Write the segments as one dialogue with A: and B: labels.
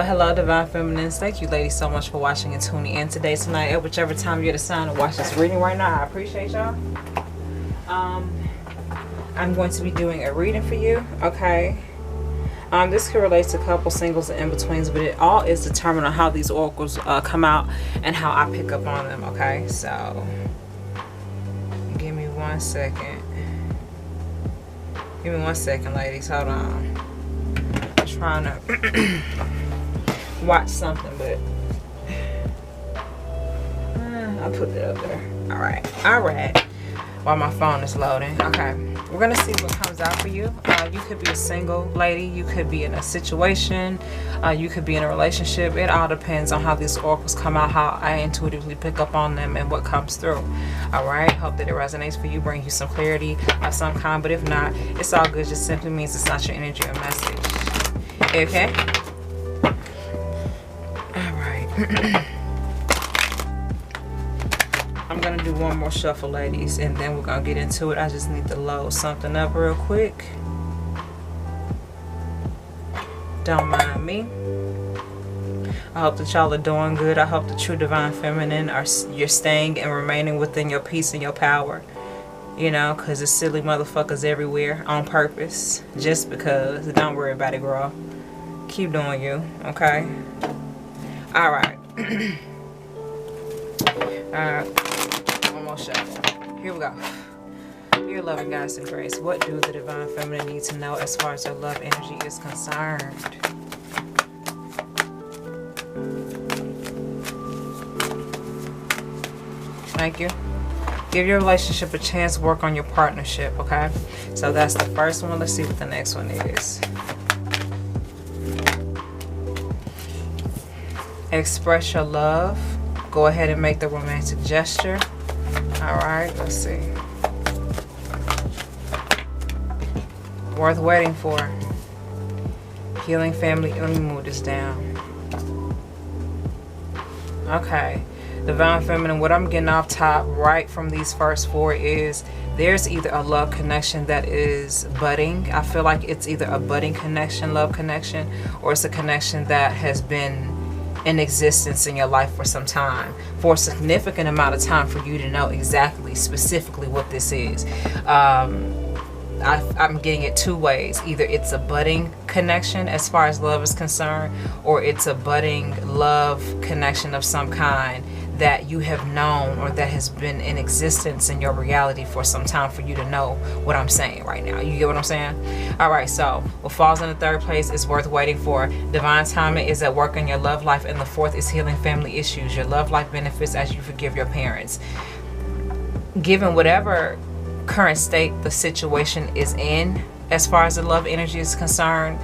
A: Hello, Divine Feminines. Thank you, ladies, so much for watching and tuning in today, tonight, at whichever time you're deciding to watch this reading right now. I appreciate y'all. I'm going to be doing a reading for you, okay? This can relate to couples, singles, and in-betweens, but it all is determined on how these oracles come out and how I pick up on them, okay? So, give me 1 second. Give me 1 second, ladies. Hold on. I'm trying to watch something, but I'll put that up there. All right. While my phone is loading. Okay, we're gonna see what comes out for you. You could be a single lady, you could be in a situation, you could be in a relationship. It all depends on how these oracles come out, how I intuitively pick up on them, and what comes through. All right, hope that it resonates for you, brings you some clarity of some kind, but if not, it's all good. Just simply means it's not your energy or message. Okay. All right. I'm gonna do one more shuffle, ladies, and then we're gonna get into it. I just need to load something up real quick. Don't mind me. I hope that y'all are doing good. I hope the true divine feminine you're staying and remaining within your peace and your power. You know, because there's silly motherfuckers everywhere on purpose. Just because. Don't worry about it, girl. Keep doing you, okay? Alright. One more shuffle. Here we go. Dear loving guys and grace, what do the divine feminine need to know as far as their love energy is concerned? Thank you. Give your relationship a chance to work on your partnership, okay? So that's the first one. Let's see what the next one is. Express your love. Go ahead and make the romantic gesture. Alright, let's see. Worth waiting for. Healing family. Let me move this down. Okay. Divine feminine, what I'm getting off top right from these first four is there's either a love connection that is budding. I feel like it's either a budding connection, love connection, or it's a connection that has been in existence in your life for some time, for a significant amount of time, for you to know exactly, specifically what this is. I'm getting it two ways. Either it's a budding connection as far as love is concerned, or it's a budding love connection of some kind that you have known or that has been in existence in your reality for some time for you to know what I'm saying right now. You get what I'm saying? All right, so what falls in the third place is worth waiting for. Divine timing is at work in your love life, and the fourth is healing family issues. Your love life benefits as you forgive your parents. Given whatever current state the situation is in, as far as the love energy is concerned,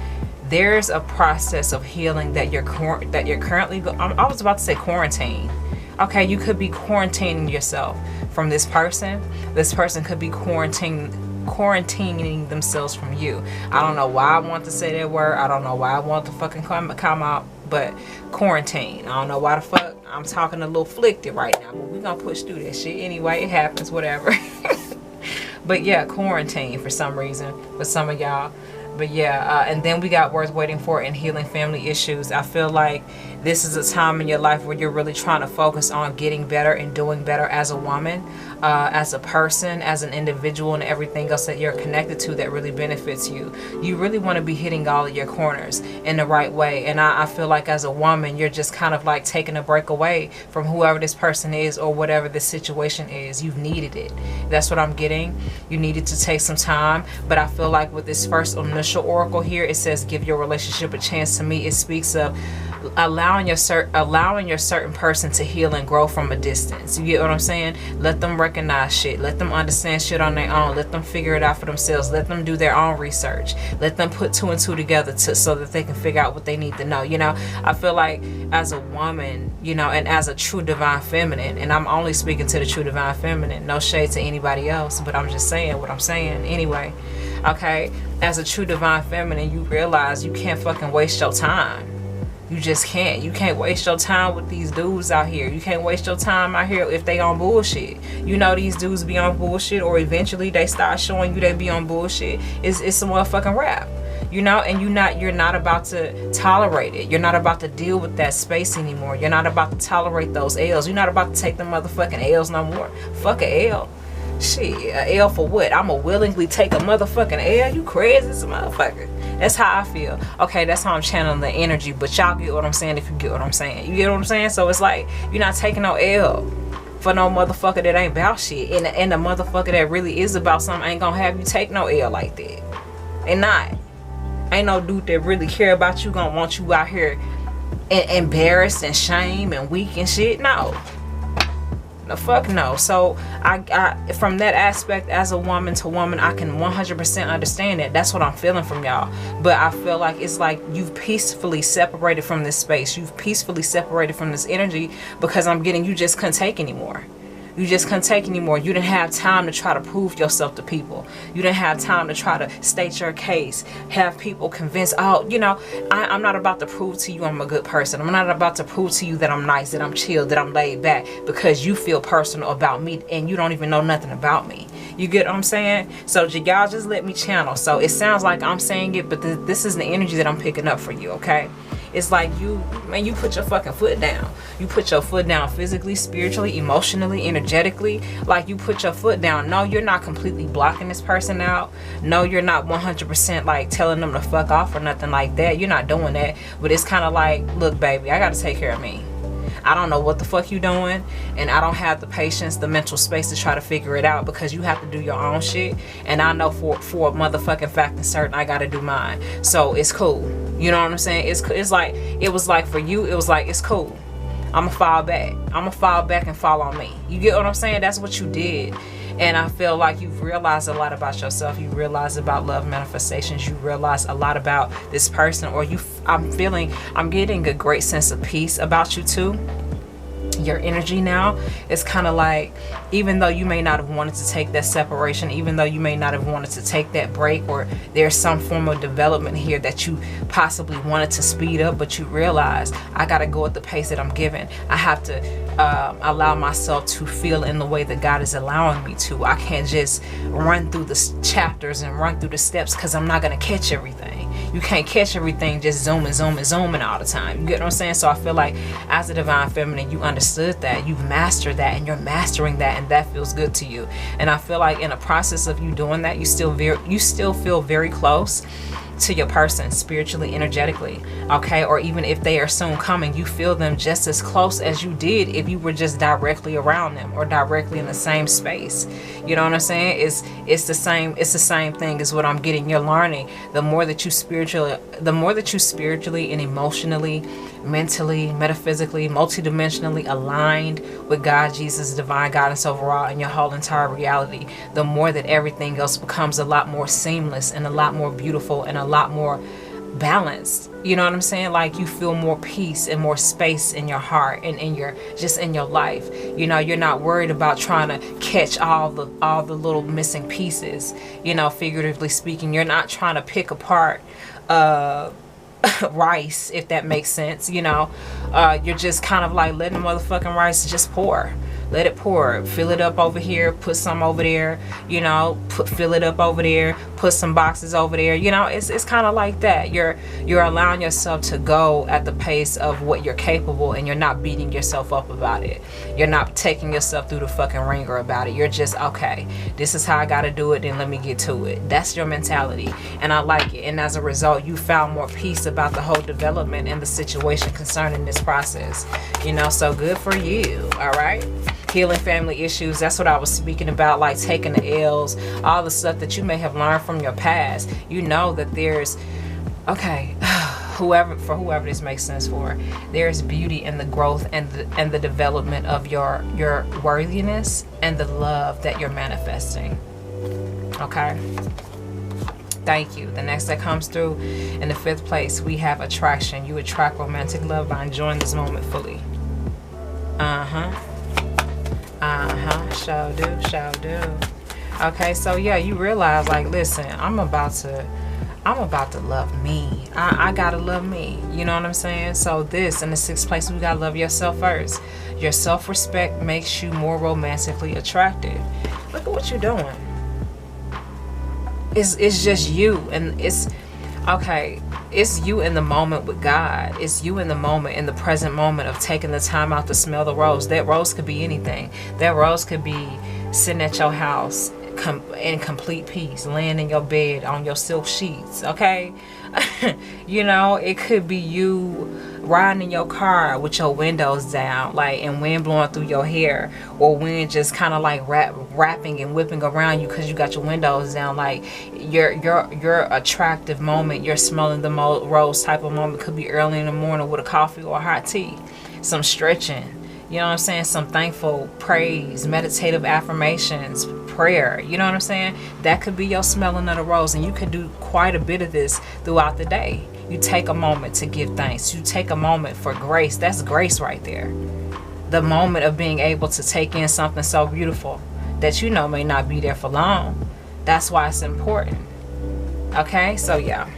A: there's a process of healing that you're currently I was about to say quarantine. Okay, you could be quarantining yourself from this person. This person could be quarantining themselves from you. I don't know why I want to say that word. I don't know why I want to fucking come out, but quarantine. I don't know why the fuck I'm talking a little flicked right now, but we're gonna push through that shit anyway. It happens, whatever. But yeah, quarantine for some reason for some of y'all. But yeah, and then we got worth waiting for and healing family issues. I feel like this is a time in your life where you're really trying to focus on getting better and doing better as a woman, as a person, as an individual, and everything else that you're connected to that really benefits you. You really want to be hitting all of your corners in the right way. And I feel like as a woman, you're just kind of like taking a break away from whoever this person is or whatever this situation is. You've needed it. That's what I'm getting. You needed to take some time. But I feel like with this first initial oracle here, it says give your relationship a chance. To me, it speaks of allowing your certain person to heal and grow from a distance. You get what I'm saying? Let them recognize shit. Let them understand shit on their own. Let them figure it out for themselves. Let them do their own research. Let them put two and two together so that they can figure out what they need to know. You know, I feel like as a woman, you know, and as a true divine feminine, and I'm only speaking to the true divine feminine, no shade to anybody else, but I'm just saying what I'm saying anyway. Okay, as a true divine feminine, you realize you can't fucking waste your time. You just can't. You can't waste your time with these dudes out here. You can't waste your time out here if they on bullshit. You know these dudes be on bullshit, or eventually they start showing you they be on bullshit. It's a motherfucking rap. you know, and you're not about to tolerate it. You're not about to deal with that space anymore. You're not about to tolerate those L's. You're not about to take the motherfucking L's no more. Fuck a L. Shit, a L for what? I'ma willingly take a motherfucking L? You crazy as a motherfucker. That's how I feel. Okay, that's how I'm channeling the energy, but y'all get what I'm saying if you get what I'm saying. You get what I'm saying? So it's like, you're not taking no L for no motherfucker that ain't about shit. And the motherfucker that really is about something ain't gonna have you take no L like that. And not. Ain't no dude that really care about you gonna want you out here embarrassed and shame and weak and shit. No. The fuck no. So I from that aspect, as a woman to woman, I can 100% understand that. That's what I'm feeling from y'all. But I feel like it's like you've peacefully separated from this space. You've peacefully separated from this energy because I'm getting you just couldn't take anymore. You just couldn't take anymore. You didn't have time to try to prove yourself to people. You didn't have time to try to state your case, have people convinced, oh, you know, I'm not about to prove to you I'm a good person. I'm not about to prove to you that I'm nice, that I'm chill, that I'm laid back, because you feel personal about me and you don't even know nothing about me. You get what I'm saying? So y'all just let me channel. So it sounds like I'm saying it, but this is the energy that I'm picking up for you, okay? It's like you put your fucking foot down. You put your foot down physically, spiritually, emotionally, energetically. Like, you put your foot down. No, you're not completely blocking this person out. No, you're not 100% like telling them to fuck off or nothing like that. You're not doing that. But it's kind of like, look, baby, I got to take care of me. I don't know what the fuck you doing, and I don't have the patience, the mental space to try to figure it out, because you have to do your own shit, and I know for a motherfucking fact and certain I gotta do mine. So it's cool. You know what I'm saying? It's like, it was like for you, it was like, it's cool. I'ma fall back. I'ma fall back and fall on me. You get what I'm saying? That's what you did. And I feel like you've realized a lot about yourself. You realize about love manifestations. You realize a lot about this person, or I'm getting a great sense of peace about you too. Your energy now is kind of like, even though you may not have wanted to take that separation, even though you may not have wanted to take that break, or there's some form of development here that you possibly wanted to speed up, but you realize, I gotta go at the pace that I'm given. I have to allow myself to feel in the way that God is allowing me to. I can't just run through the chapters and run through the steps, because I'm not gonna catch everything. You can't catch everything just zooming all the time. You get what I'm saying? So I feel like as a divine feminine, you understood that, you've mastered that, and you're mastering that, and that feels good to you. And I feel like in the process of you doing that, you still feel very close to your person, spiritually, energetically, okay? Or even if they are soon coming, you feel them just as close as you did if you were just directly around them or directly in the same space. You know what I'm saying? It's the same thing as what I'm getting. You're learning the more that you spiritually and emotionally, mentally, metaphysically, multidimensionally aligned with God, Jesus, divine guidance overall, and your whole entire reality, the more that everything else becomes a lot more seamless and a lot more beautiful and a lot more balanced. You know what I'm saying? Like, you feel more peace and more space in your heart and in your life. You know, you're not worried about trying to catch all the little missing pieces, you know, figuratively speaking. You're not trying to pick apart rice, if that makes sense. You know, you're just kind of like letting the motherfucking rice just pour. Let it pour. Fill it up over here, put some over there, you know, fill it up over there, put some boxes over there. You know, it's kind of like that. You're allowing yourself to go at the pace of what you're capable, and you're not beating yourself up about it. You're not taking yourself through the fucking ringer about it. You're just, okay, this is how I gotta do it, then let me get to it. That's your mentality, and I like it. And as a result, you found more peace about the whole development and the situation concerning this process. You know, so good for you. All right. Healing family issues, that's what I was speaking about, like taking the L's, all the stuff that you may have learned from your past. You know that there's, okay, whoever this makes sense for, there's beauty in the growth and the development of your worthiness and the love that you're manifesting. Okay. Thank you. The next that comes through in the 5th place, we have attraction. You attract romantic love by enjoying this moment fully. Shall do. Okay, so yeah, you realize, like, listen, I'm about to love me. I gotta love me. You know what I'm saying? So this, in the 6th place, we gotta love yourself first. Your self-respect makes you more romantically attractive. Look at what you're doing. It's just you, and it's, Okay, it's you in the moment with God. It's you in the moment, in the present moment of taking the time out to smell the rose. That rose could be anything. That rose could be sitting at your house in complete peace, laying in your bed on your silk sheets, okay? You know, it could be you riding in your car with your windows down, like, and wind blowing through your hair, or wind just kind of like wrapping and whipping around you because you got your windows down. Like, your attractive moment, your smelling the rose type of moment could be early in the morning with a coffee or a hot tea, some stretching, you know what I'm saying, some thankful praise, meditative affirmations, prayer, you know what I'm saying. That could be your smelling of the rose, and you could do quite a bit of this throughout the day. You take a moment to give thanks. You take a moment for grace. That's grace right there. The moment of being able to take in something so beautiful that you know may not be there for long. That's why it's important. Okay, so yeah,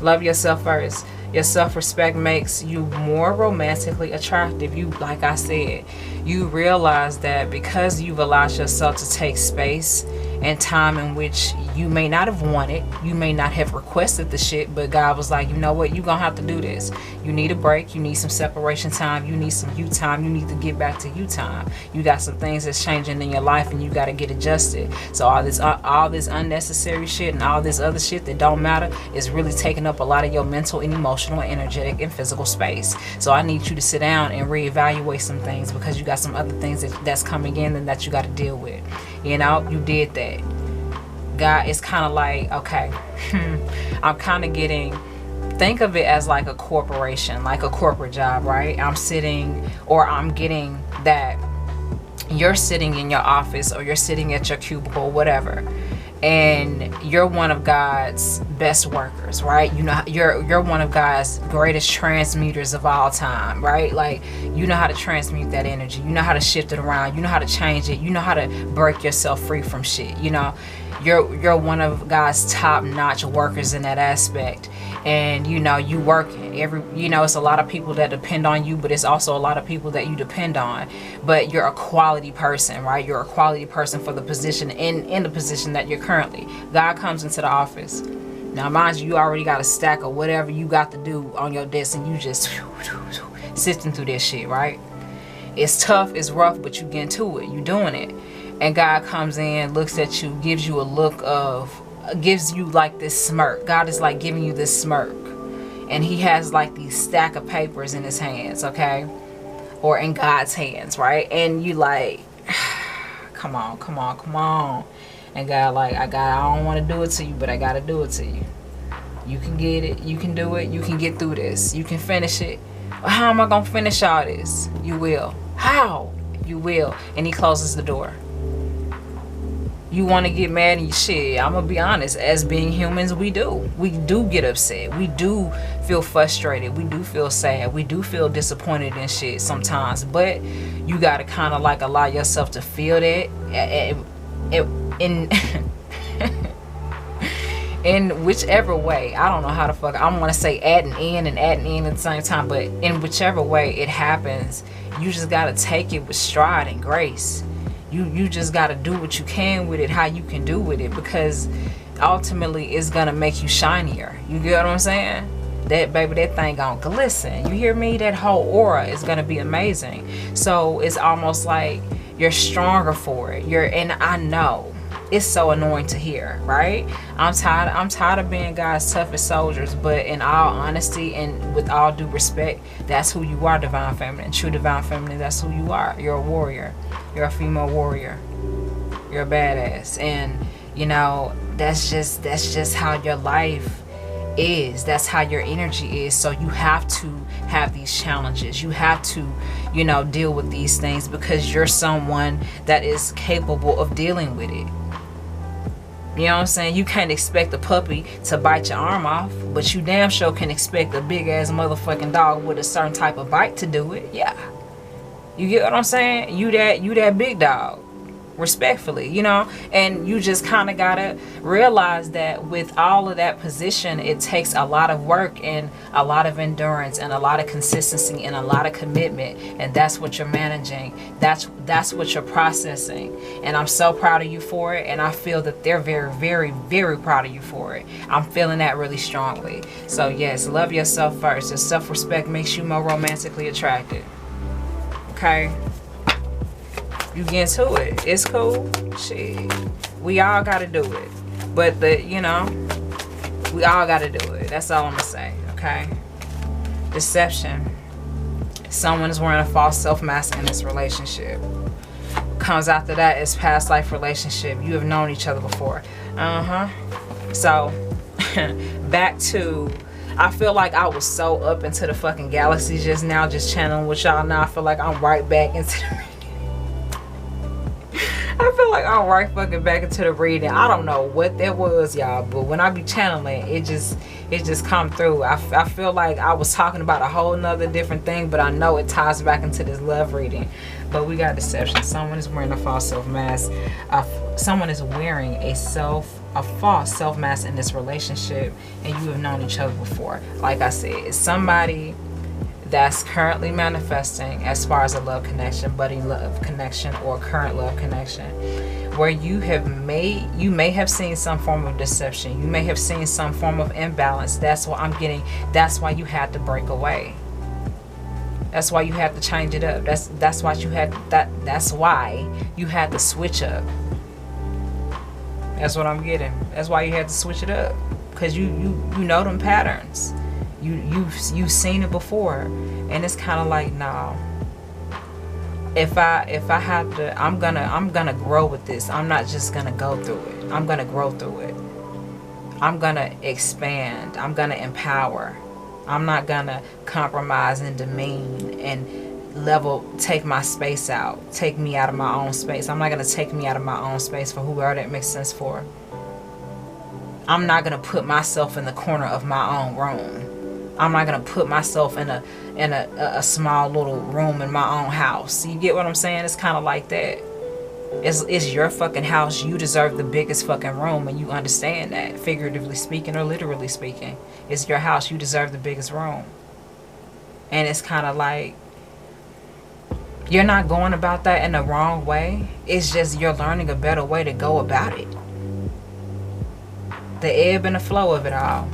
A: love yourself first. Your self-respect makes you more romantically attractive. You, like I said, you realize that because you've allowed yourself to take space and time in which you may not have wanted, you may not have requested the shit, but God was like, you know what, you're gonna have to do this. You need a break, you need some separation time, you need some you time, you need to get back to you time. You got some things that's changing in your life and you gotta get adjusted. So all this unnecessary shit and all this other shit that don't matter is really taking up a lot of your mental and emotional, energetic, and physical space. So I need you to sit down and reevaluate some things, because you got some other things that's coming in and that you got to deal with. You know, you did that. God, it's kind of like, okay, I'm kind of getting, think of it as like a corporation, like a corporate job, right? I'm getting that you're sitting in your office, or you're sitting at your cubicle, whatever, and you're one of God's best workers, right? You know, you're one of God's greatest transmuters of all time, right? Like, you know how to transmute that energy, you know how to shift it around, you know how to change it, you know how to break yourself free from shit. You know, you're one of God's top-notch workers in that aspect. And you know, you working it's a lot of people that depend on you, but it's also a lot of people that you depend on. But you're a quality person, right? You're a quality person for the position, in the position that you're currently. God comes into the office. Now mind you, you already got a stack of whatever you got to do on your desk, and you just sifting through this shit, right? It's tough, it's rough, but you get to it, you doing it. And God comes in, looks at you, gives you a look of, gives you like this smirk. God is like giving you this smirk, and he has like these stack of papers in his hands, okay, or in God's hands, right? And you like, come on, and God like, I don't want to do it to you, but I gotta do it to you. You can get it, you can do it, you can get through this, you can finish it. Well, how am I gonna finish all this? You will. How? You will. And he closes the door. You want to get mad and shit, I'm gonna be honest, as being humans, we do get upset, we do feel frustrated, we do feel sad, we do feel disappointed in shit sometimes. But you gotta kind of like allow yourself to feel that in whichever way. I don't know how the fuck I want to say adding in at the same time, but in whichever way it happens, you just gotta take it with stride and grace. You just got to do what you can with it, how you can do with it, because ultimately it's going to make you shinier. You get what I'm saying? That, baby, that thing gonna glisten. You hear me? That whole aura is going to be amazing. So it's almost like you're stronger for it. And I know it's so annoying to hear, right? I'm tired of being God's toughest soldiers, but in all honesty and with all due respect, that's who you are, divine feminine. True divine feminine, that's who you are. You're a warrior. You're a female warrior. You're a badass. And you know, that's just how your life is. That's how your energy is. So you have to have these challenges. You have to, you know, deal with these things, because you're someone that is capable of dealing with it. You know what I'm saying? You can't expect a puppy to bite your arm off, but you damn sure can expect a big ass motherfucking dog with a certain type of bite to do it. Yeah. You get what I'm saying? You that big dog. respectfully, you know. And you just kind of gotta realize that with all of that position, it takes a lot of work and a lot of endurance and a lot of consistency and a lot of commitment, and that's what you're managing, that's what you're processing. And I'm so proud of you for it, and I feel that they're very, very, very proud of you for it. I'm feeling that really strongly. So yes, love yourself first. Your self-respect makes you more romantically attracted. Okay, you get to it. It's cool. Shit. We all gotta do it. But we all gotta do it. That's all I'm gonna say. Okay. Deception. Someone is wearing a false self-mask in this relationship. Comes after that is past life relationship. You have known each other before. So back to, I feel like I was so up into the fucking galaxy just now, just channeling with y'all. Now I feel like I'm right back into the I feel like I'm right fucking back into the reading. I don't know what that was, y'all, but when I be channeling, it just come through. I feel like I was talking about a whole nother different thing, but I know it ties back into this love reading. But we got deception. Someone is wearing a false self-mask. Someone is wearing a false self-mask in this relationship, and you have known each other before. Like I said, it's somebody that's currently manifesting as far as a love connection, budding love connection, or current love connection, where you may have seen some form of deception. You may have seen some form of imbalance. That's what I'm getting. That's why you had to break away. That's why you had to change it up. That's why you had that's why you had to switch up. That's what I'm getting. That's why you had to switch it up, because you know them patterns. You've seen it before, and it's kind of like, no. If I have to, I'm gonna grow with this. I'm not just gonna go through it. I'm gonna grow through it. I'm gonna expand. I'm gonna empower. I'm not gonna compromise and demean and take my space out. Take me out of my own space. I'm not gonna take me out of my own space for whoever that makes sense for. I'm not gonna put myself in the corner of my own room. I'm not gonna put myself in a small little room in my own house. You get what I'm saying? It's kind of like that. It's your fucking house. You deserve the biggest fucking room, and you understand that, figuratively speaking or literally speaking. It's your house. You deserve the biggest room. And it's kind of like, you're not going about that in the wrong way. It's just you're learning a better way to go about it. The ebb and the flow of it all.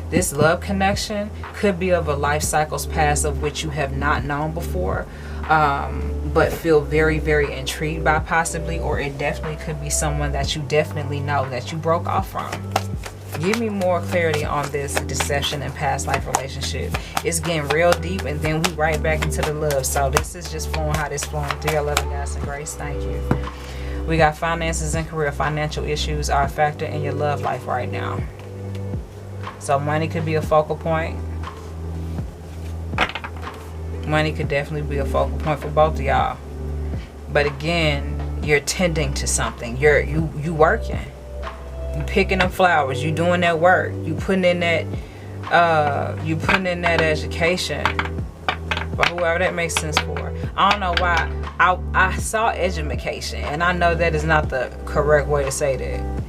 A: This love connection could be of a life cycle's past of which you have not known before, but feel very, very intrigued by possibly, or it definitely could be someone that you definitely know that you broke off from. Give me more clarity on this deception and past life relationship. It's getting real deep, and then we right back into the love. So this is just flowing how this flowing. Dear love and guys and grace, thank you. We got finances and career. Financial issues are a factor in your love life right now. So money could be a focal point. Money could definitely be a focal point for both of y'all. But again, you're tending to something. You working. You picking up flowers. You doing that work. You putting in that education. For whoever that makes sense for. I don't know why. I saw education, and I know that is not the correct way to say that.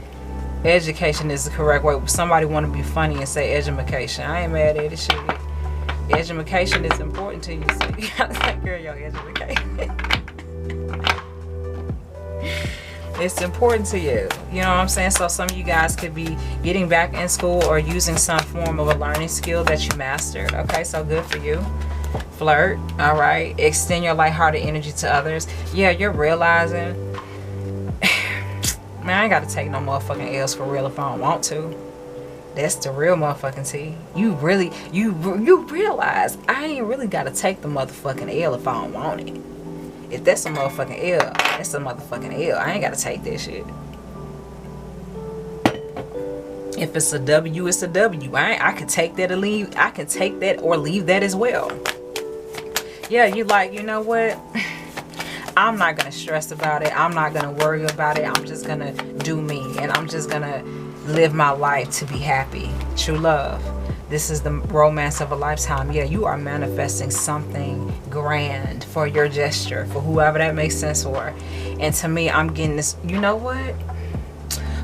A: Education is the correct way. Somebody want to be funny and say education. I ain't mad at it. Shit. Education is important to you, so you gotta take care of your education. It's important to you. You know what I'm saying? So some of you guys could be getting back in school or using some form of a learning skill that you mastered. Okay, so good for you. Flirt. All right. Extend your lighthearted energy to others. Yeah, you're realizing, man, I ain't got to take no motherfucking L's for real if I don't want to. That's the real motherfucking tea. You realize I ain't really got to take the motherfucking L if I don't want it. If that's a motherfucking L, that's a motherfucking L. I ain't got to take that shit. If it's a W, it's a W. I can take that or leave. I can take that or leave that as well. Yeah, you like, you know what? I'm not going to stress about it. I'm not going to worry about it. I'm just going to do me. And I'm just going to live my life to be happy. True love. This is the romance of a lifetime. Yeah, you are manifesting something grand for your gesture, for whoever that makes sense for. And to me, I'm getting this. You know what?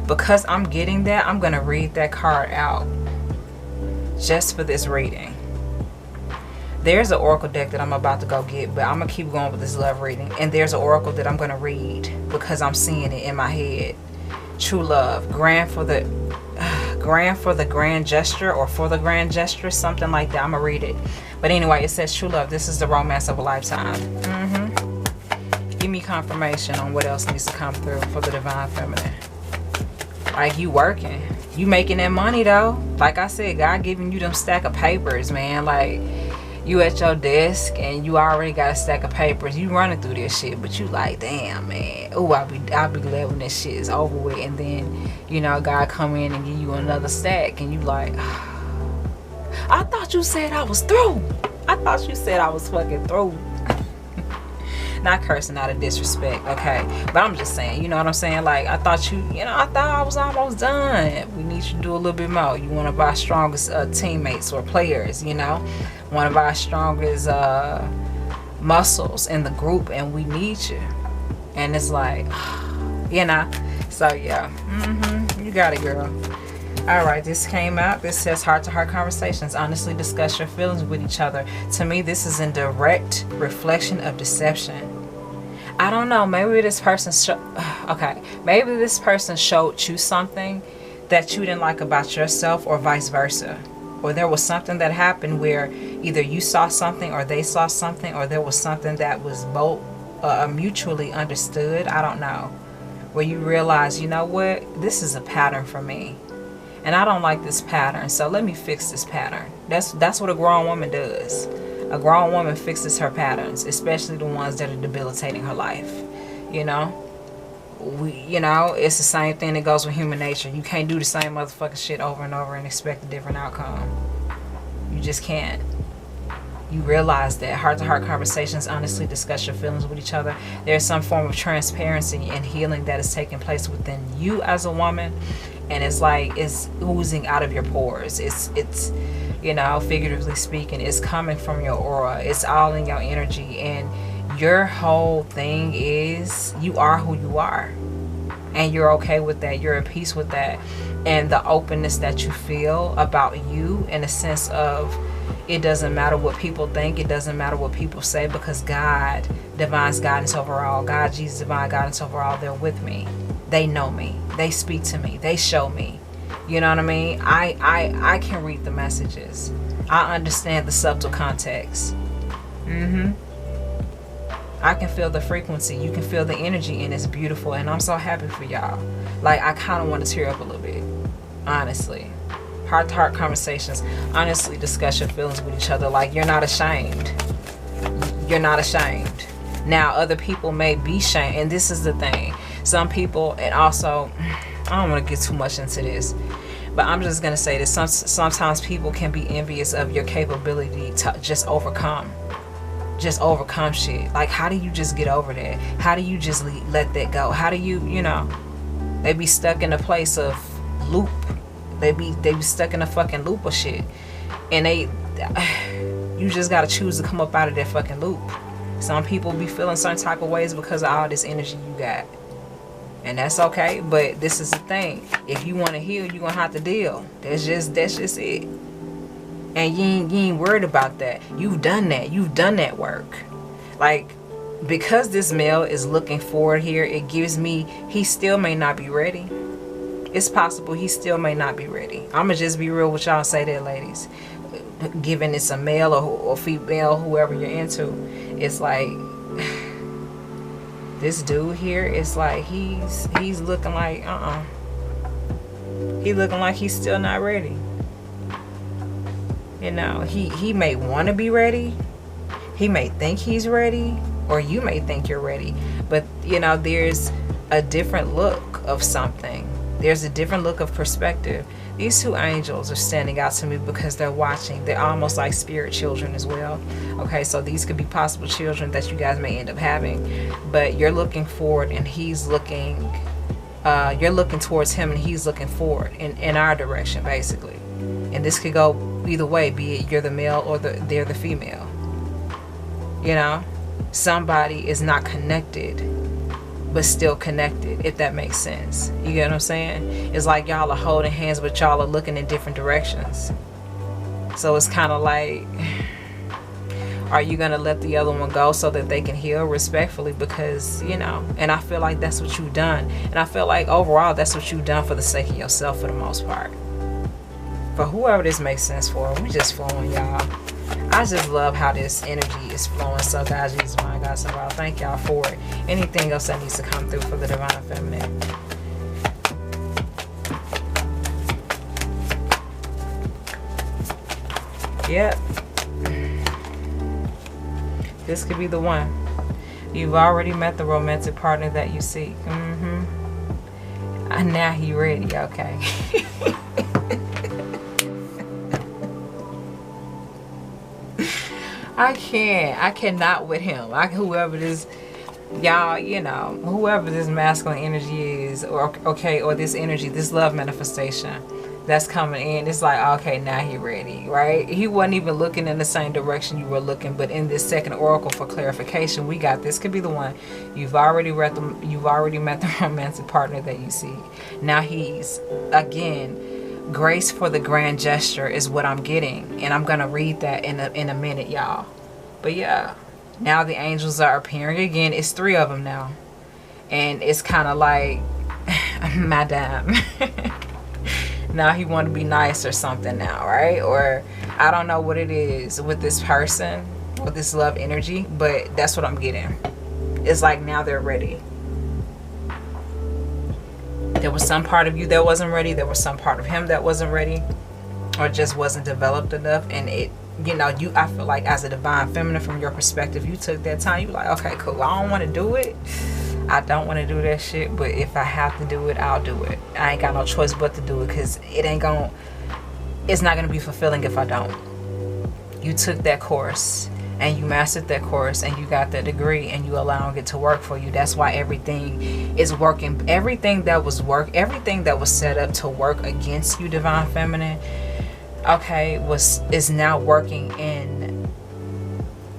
A: Because I'm getting that, I'm going to read that card out just for this reading. There's an oracle deck that I'm about to go get, but I'm going to keep going with this love reading. And there's an oracle that I'm going to read because I'm seeing it in my head. True love. Grand for the grand gesture, or for the grand gesture, something like that. I'm going to read it. But anyway, it says true love. This is the romance of a lifetime. Give me confirmation on what else needs to come through for the divine feminine. Like, you working. You making that money, though. Like I said, God giving you them stack of papers, man. Like, you at your desk and you already got a stack of papers. You running through this shit, but you like, damn, man. Ooh, I'll be glad when this shit is over with. And then, you know, God come in and give you another stack, and you like, I thought you said I was through. I thought you said I was fucking through. Not cursing out of disrespect, okay? But I'm just saying, you know what I'm saying? Like, I thought I thought I was almost done. We need you to do a little bit more. You one of our strongest teammates or players, you know? One of our strongest muscles in the group, and we need you. And it's like, you know? So, yeah. You got it, girl. All right, this came out. This says heart-to-heart conversations. Honestly discuss your feelings with each other. To me, this is in direct reflection of deception. I don't know. Maybe this person maybe this person showed you something that you didn't like about yourself, or vice versa. Or there was something that happened where either you saw something or they saw something, or there was something that was both mutually understood. I don't know. Where you realize, you know what? This is a pattern for me. And I don't like this pattern, so let me fix this pattern. That's what a grown woman does. A grown woman fixes her patterns, especially the ones that are debilitating her life. You know? It's the same thing that goes with human nature. You can't do the same motherfucking shit over and over and expect a different outcome. You just can't. You realize that heart-to-heart conversations, honestly discuss your feelings with each other. There's some form of transparency and healing that is taking place within you as a woman. And it's like it's oozing out of your pores. It's figuratively speaking, it's coming from your aura. It's all in your energy. And your whole thing is you are who you are. And you're okay with that. You're at peace with that. And the openness that you feel about you, in a sense of, it doesn't matter what people think. It doesn't matter what people say, because God, divine guidance overall, God, Jesus, divine guidance overall, they're with me. They know me. They speak to me. They show me. You know what I mean? I can read the messages. I understand the subtle context. I can feel the frequency. You can feel the energy, and it's beautiful. And I'm so happy for y'all. Like, I kind of want to tear up a little bit. Honestly. Heart-to-heart conversations. Honestly discuss your feelings with each other. Like, you're not ashamed. You're not ashamed. Now, other people may be ashamed. And this is the thing. Some people, and also, I don't want to get too much into this, but I'm just going to say this. Sometimes people can be envious of your capability to just overcome shit. Like, how do you just get over that? How do you just let that go? How do you, they be stuck in a place of loop. They be stuck in a fucking loop of shit. And you just got to choose to come up out of that fucking loop. Some people be feeling certain type of ways because of all this energy you got. And that's okay, but this is the thing. If you want to heal, you're going to have to deal. That's just it. And you ain't worried about that. You've done that. You've done that work. Like, because this male is looking forward here, it gives me, he still may not be ready. It's possible he still may not be ready. I'm going to just be real with y'all and say that, ladies. Given it's a male or female, whoever you're into, it's like... This dude here is like, he's looking like, he looking like he's still not ready. He may want to be ready. He may think he's ready, or you may think you're ready. But, there's a different look of something. There's a different look of perspective. These two angels are standing out to me because they're watching. They're almost like spirit children as well. Okay, so these could be possible children that you guys may end up having. But you're looking forward, and he's looking, you're looking towards him, and he's looking forward in our direction, basically. And this could go either way, be it you're the male or they're the female. You know, somebody is not connected but still connected, if that makes sense. You get what I'm saying? It's like y'all are holding hands, but y'all are looking in different directions. So it's kind of like, are you gonna let the other one go so that they can heal respectfully? Because, you know, and I feel like that's what you've done. And I feel like overall that's what you've done for the sake of yourself for the most part. For whoever this makes sense for, we just flowing, y'all. I just love how this energy is flowing. So God, Jesus, my God, so I'll thank y'all for it. Anything else that needs to come through for the Divine Feminine? Yep. This could be the one. You've already met the romantic partner that you seek. And now he ready. Okay. I cannot with him. Whoever this, y'all, you know, whoever this masculine energy is, or this energy, this love manifestation that's coming in, it's like, okay, now he ready, right? He wasn't even looking in the same direction you were looking, but in this second oracle for clarification, we got this could be the one. You've already met the romantic partner that you seek. Now he's, again, grace for the grand gesture is what I'm getting, and I'm gonna read that in a minute, y'all. But yeah, now the angels are appearing again. It's 3 of them now, and it's kind of like, madame. Now he want to be nice or something now, right? Or I don't know what it is with this person, with this love energy, but that's what I'm getting. It's like now they're ready. There was some part of you that wasn't ready. There was some part of him that wasn't ready, or just wasn't developed enough. And it, you know, I feel like as a divine feminine, from your perspective, you took that time. You like, okay, cool. I don't want to do it. I don't want to do that shit. But if I have to do it, I'll do it. I ain't got no choice but to do it, because it's not going to be fulfilling if I don't. You took that course and you mastered that course and you got that degree and you allowing it to work for you. That's why everything is working. Everything that was set up to work against you, divine feminine, okay, is now working in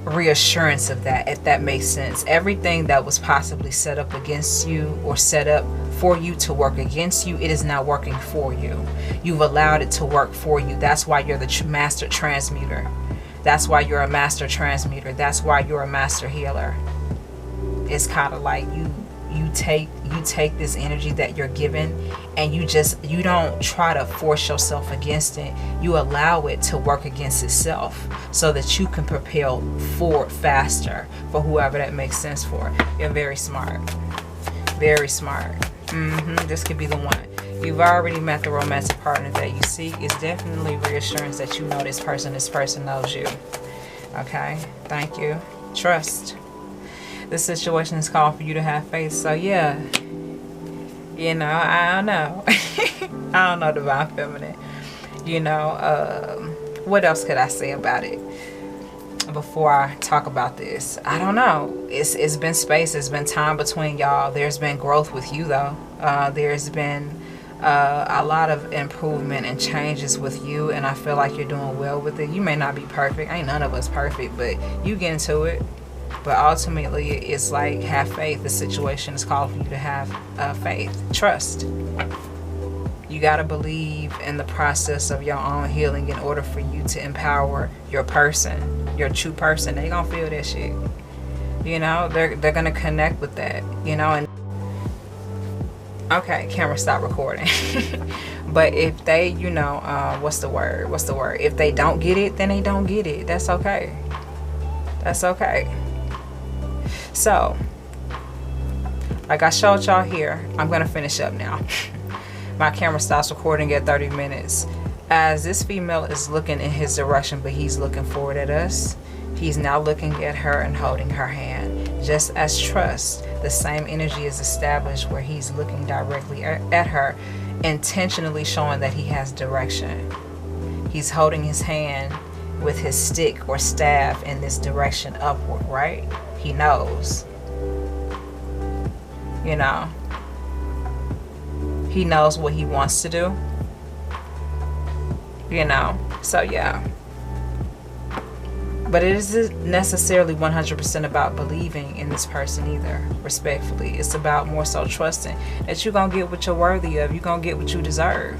A: reassurance of that, if that makes sense. Everything that was possibly set up against you or set up for you to work against you, it is now working for you. You've allowed it to work for you. That's why you're the master transmuter. That's why you're a master transmuter. That's why you're a master healer. It's kind of like you take this energy that you're given, and you don't try to force yourself against it. You allow it to work against itself so that you can propel forward faster, for whoever that makes sense for. You're very smart. Very smart. This could be the one. You've already met the romantic partner that you seek. It's definitely reassurance that you know this person knows you. Okay, thank you. Trust. This situation is calling for you to have faith. So yeah, you know, I don't know. I don't know, divine feminine. You know, what else could I say about it before I talk about this? I don't know. It's been space. It's been time between y'all. There's been growth with you though. There's been a lot of improvement and changes with you, and I feel like you're doing well with it. You may not be perfect. Ain't none of us perfect, but you get into it. But ultimately, it's like, have faith. The situation is called for you to have faith. Trust. You got to believe in the process of your own healing in order for you to empower your person, your true person. They going to feel that shit. You know, they're going to connect with that, you know. And okay, camera stop recording. But if they, you know, what's the word? If they don't get it, then they don't get it. That's okay. That's okay. So, like I showed y'all here, I'm going to finish up now. My camera stops recording at 30 minutes. As this female is looking in his direction, but he's looking forward at us, he's now looking at her and holding her hand. Just as trust, the same energy is established where he's looking directly at her, intentionally showing that he has direction. He's holding his hand with his stick or staff in this direction upward, right? He knows. You know. He knows what he wants to do. You know. So yeah. But it isn't necessarily 100% about believing in this person either, respectfully. It's about more so trusting that you're going to get what you're worthy of. You're going to get what you deserve.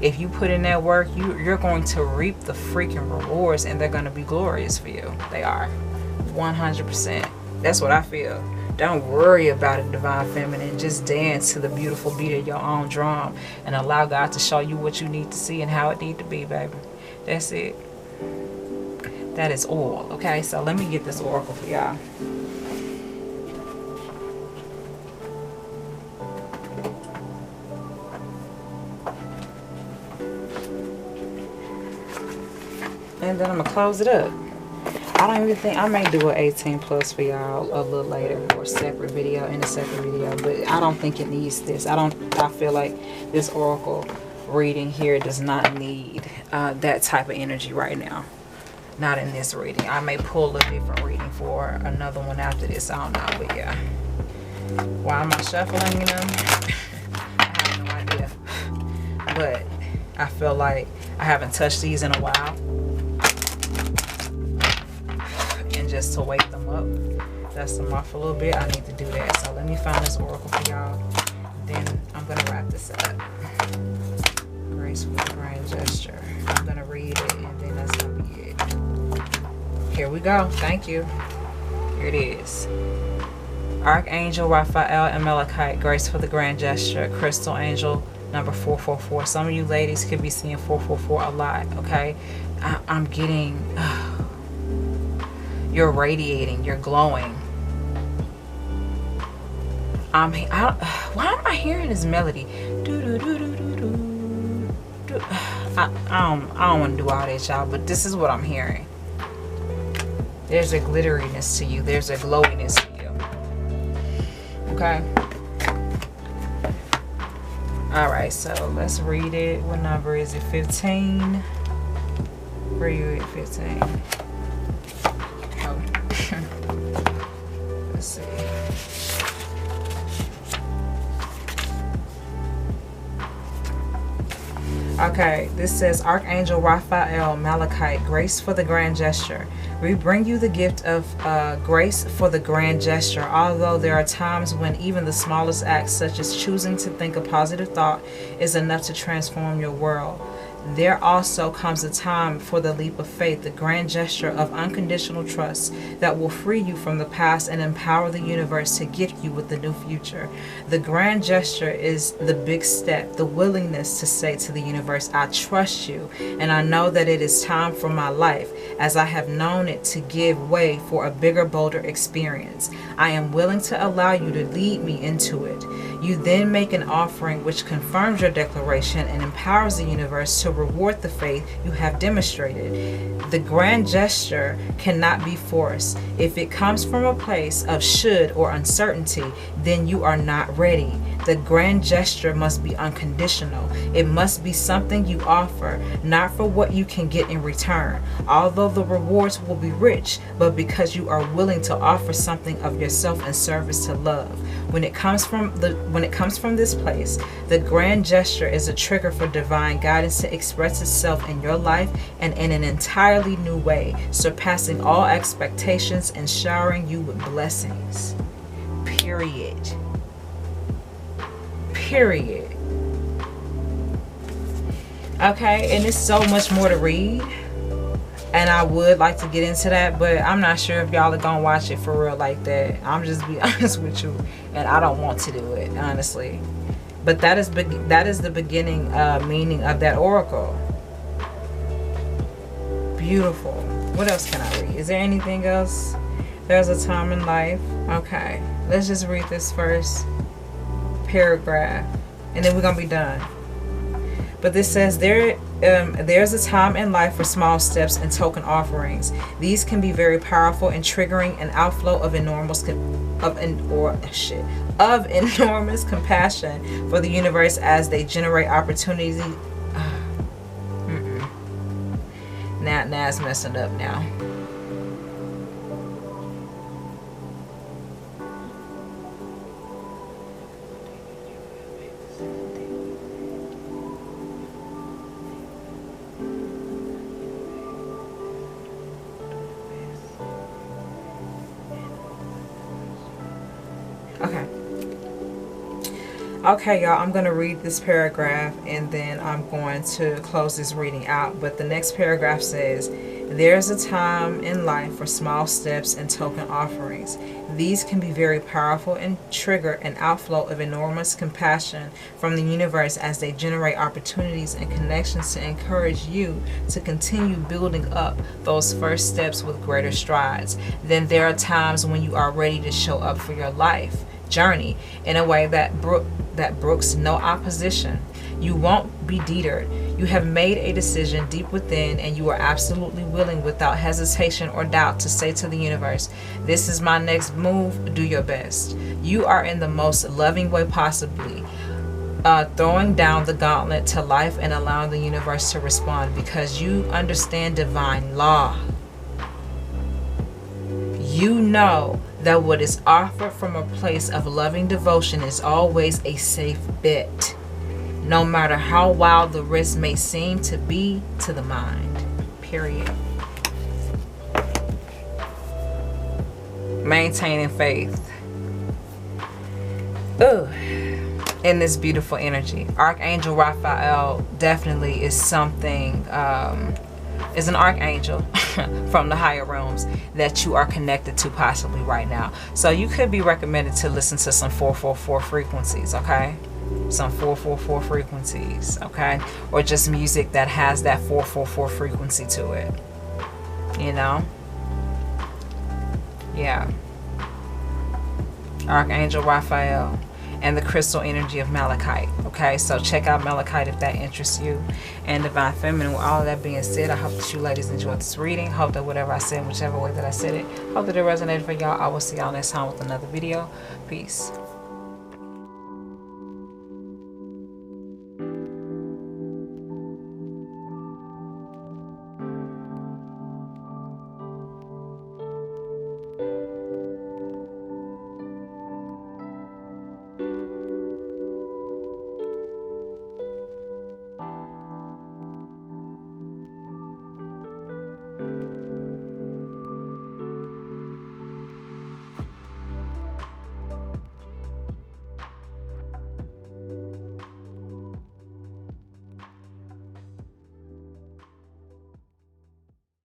A: If you put in that work, you're going to reap the freaking rewards, and they're going to be glorious for you. They are. 100%. That's what I feel. Don't worry about it, Divine Feminine. Just dance to the beautiful beat of your own drum and allow God to show you what you need to see and how it need to be, baby. That's it. That is all. Okay, so let me get this oracle for y'all. And then I'm going to close it up. I don't even think, I may do an 18 plus for y'all a little later, or a separate video, in a separate video, but I don't think it needs this. I feel like this oracle reading here does not need that type of energy right now. Not in this reading. I may pull a different reading for another one after this. I don't know, but yeah. Why am I shuffling them? I have no idea. But I feel like I haven't touched these in a while. And just to wake them up, dust them off a little bit, I need to do that. So let me find this oracle for y'all. Then I'm going to wrap this up. Graceful grand gesture. I'm going to read it, and then that's going to be it. Here we go. Thank you. Here it is. Archangel Raphael and Malachite, grace for the grand gesture. Crystal angel number 444. Some of you ladies could be seeing 444 a lot, okay? I'm getting... you're radiating. You're glowing. Why am I hearing this melody? I don't want to do all that, y'all, but this is what I'm hearing. There's a glitteriness to you. There's a glowiness to you. Okay? Alright, so let's read it. What number is it? 15? Where are you at? 15? Oh. Let's see. Okay, this says Archangel Raphael, Malachite, grace for the grand gesture. We bring you the gift of grace for the grand gesture, although there are times when even the smallest acts, such as choosing to think a positive thought, is enough to transform your world. There also comes a time for the leap of faith, the grand gesture of unconditional trust that will free you from the past and empower the universe to gift you with the new future. The grand gesture is the big step, the willingness to say to the universe, I trust you, and I know that it is time for my life, as I have known it, to give way for a bigger, bolder experience. I am willing to allow you to lead me into it. You then make an offering which confirms your declaration and empowers the universe to reward the faith you have demonstrated. The grand gesture cannot be forced. If it comes from a place of should or uncertainty, then you are not ready. The grand gesture must be unconditional. It must be something you offer, not for what you can get in return, although the rewards will be rich, but because you are willing to offer something of yourself in service to love. When it comes from this place, the grand gesture is a trigger for divine guidance to express itself in your life and in an entirely new way, surpassing all expectations and showering you with blessings. Period. Period. Okay, and there's so much more to read, and I would like to get into that, but I'm not sure if y'all are gonna watch it for real like that. I'm just be honest with you, and I don't want to do it, honestly. But that is the beginning meaning of that oracle. Beautiful. What else can I read? Is there anything else? There's a time in life. Okay, let's just read this first paragraph, and then we're gonna be done. But this says there's a time in life for small steps and token offerings. These can be very powerful in triggering an outflow of enormous compassion for the universe as they generate opportunities. Now it's messing up now. Okay. Okay, y'all, I'm going to read this paragraph and then I'm going to close this reading out. But the next paragraph says, there's a time in life for small steps and token offerings. These can be very powerful and trigger an outflow of enormous compassion from the universe as they generate opportunities and connections to encourage you to continue building up those first steps with greater strides. Then there are times when you are ready to show up for your life journey in a way that brooks no opposition. You won't be deterred. You have made a decision deep within, and you are absolutely willing without hesitation or doubt to say to the universe, this is my next move, do your best. You are in the most loving way possibly, throwing down the gauntlet to life and allowing the universe to respond because you understand divine law. You know that what is offered from a place of loving devotion is always a safe bet, no matter how wild the risk may seem to be to the mind. Period. Maintaining faith. Ooh. In this beautiful energy. Archangel Raphael definitely is something, is an archangel from the higher realms that you are connected to possibly right now. So you could be recommended to listen to some 444 frequencies, okay? Some 444 frequencies, okay? Or just music that has that 444 frequency to it. You know? Yeah. Archangel Raphael. And the crystal energy of malachite. Okay, so check out malachite if that interests you. And divine feminine. With all of that being said, I hope that you ladies enjoyed this reading. Hope that whatever I said, whichever way that I said it, hope that it resonated for y'all. I will see y'all next time with another video. Peace.